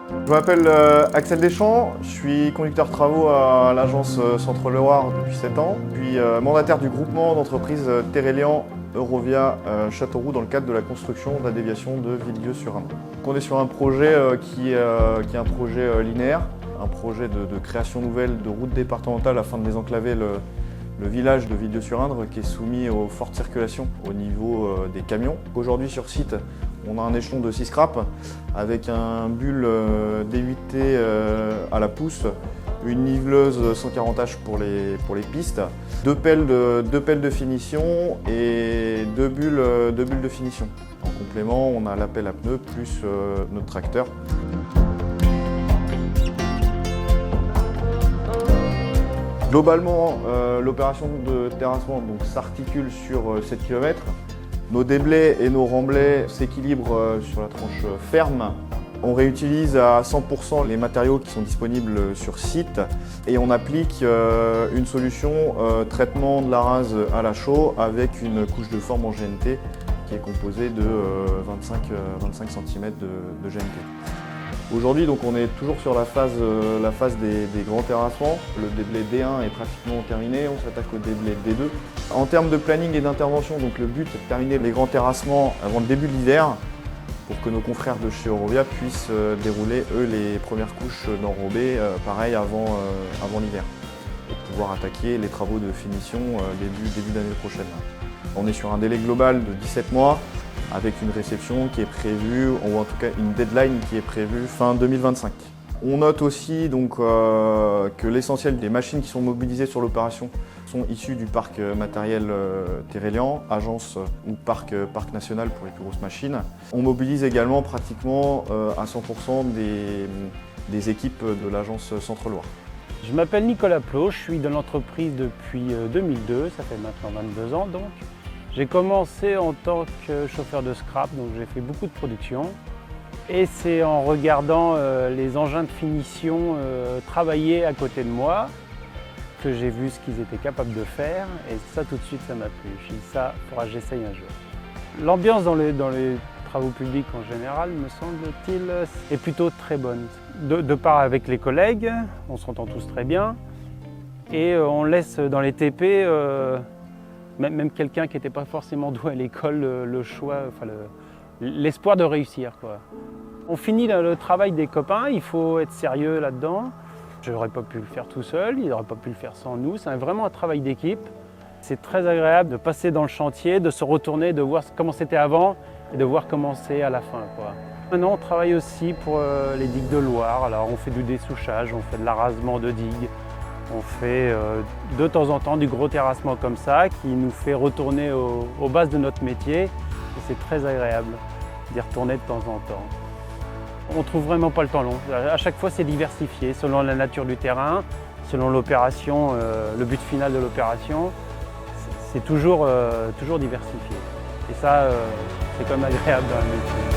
Je m'appelle Axel Deschamps, je suis conducteur travaux à l'agence Centre-Loire depuis 7 ans, puis mandataire du groupement d'entreprises Terélian Eurovia Châteauroux dans le cadre de la construction de la déviation de Villedieu-sur-Indre. On est sur un projet qui est un projet linéaire, un projet de création nouvelle de route départementale afin de désenclaver le village de Villedieu-sur-Indre qui est soumis aux fortes circulations au niveau des camions. Aujourd'hui sur site, on a un échelon de 6 scraps avec un bulle D8T à la pousse, une niveleuse 140H pour les pistes, deux pelles de finition et deux bulles de finition. En complément, on a la pelle à pneus plus notre tracteur. Globalement, l'opération de terrassement s'articule sur 7 km. Nos déblais et nos remblais s'équilibrent sur la tranche ferme. On réutilise à 100% les matériaux qui sont disponibles sur site et on applique une solution traitement de la rase à la chaux avec une couche de forme en GNT qui est composée de 25 cm de GNT. Aujourd'hui, donc, on est toujours sur la phase des grands terrassements. Le déblai D1 est pratiquement terminé, on s'attaque au déblai D2. En termes de planning et d'intervention, donc, le but est de terminer les grands terrassements avant le début de l'hiver pour que nos confrères de chez Eurovia puissent dérouler, eux, les premières couches d'enrobés, pareil, avant l'hiver, et pouvoir attaquer les travaux de finition début d'année prochaine. On est sur un délai global de 17 mois, avec une réception qui est prévue, ou en tout cas une deadline qui est prévue fin 2025. On note aussi donc, que l'essentiel des machines qui sont mobilisées sur l'opération sont issues du parc matériel Terélian, agence ou parc national pour les plus grosses machines. On mobilise également pratiquement à 100% des équipes de l'agence Centre-Loire. Je m'appelle Nicolas Plot, je suis dans l'entreprise depuis 2002, ça fait maintenant 22 ans donc. J'ai commencé en tant que chauffeur de scrap, donc j'ai fait beaucoup de production. Et c'est en regardant les engins de finition travailler à côté de moi que j'ai vu ce qu'ils étaient capables de faire. Et ça, tout de suite, ça m'a plu. Je me suis dit, ça, il faudra que j'essaye un jour. L'ambiance dans les travaux publics en général, me semble-t-il, est plutôt très bonne. De part avec les collègues, on s'entend tous très bien. Et on laisse dans les TP même quelqu'un qui n'était pas forcément doué à l'école, le choix, enfin l'espoir de réussir, quoi. On finit le travail des copains, il faut être sérieux là-dedans. Je n'aurais pas pu le faire tout seul, il n'aurait pas pu le faire sans nous. C'est vraiment un travail d'équipe. C'est très agréable de passer dans le chantier, de se retourner, de voir comment c'était avant et de voir comment c'est à la fin, quoi. Maintenant, on travaille aussi pour les digues de Loire. Alors, on fait du dessouchage, on fait de l'arasement de digues. On fait de temps en temps du gros terrassement comme ça qui nous fait retourner aux bases de notre métier et c'est très agréable d'y retourner de temps en temps. On ne trouve vraiment pas le temps long. À chaque fois c'est diversifié selon la nature du terrain, selon l'opération, le but final de l'opération. C'est toujours diversifié et ça c'est quand même agréable dans le métier.